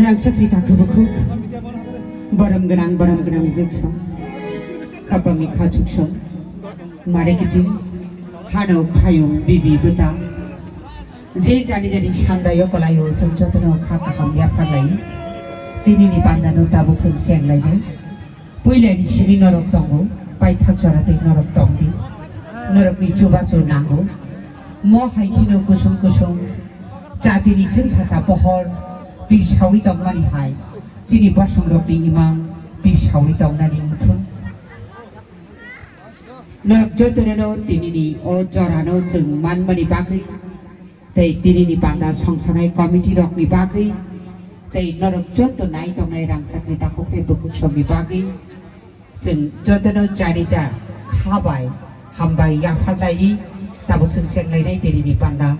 Rangsakti takabukuk, baram genang gukso, kapami kachukso, marekiji, hano payung bibi buta, je jani shandayo kolayo semjotono khaka hamya phalai, tini ni pandano tabuk sing senglai ne, puilai ni shiri norok tongo, pai thaksorate norok tongdi, norok ni chubacho nango, mo haikino kusum, jati ni sing sasa pohor, Pishawi tong nani hai, sini pasang ropi imang pishawi tong nani muthun. Nak jotono tini ni o jorano jeng man mani bakri, tei tini ni panda songsanai komiti rok ni bakri, tei norok jotonai tong nai rangsakni takok tei bukuk somi bakri, jeng jotono jarija khabai hambai yafadai tabuk seng senglai nai tini ni panda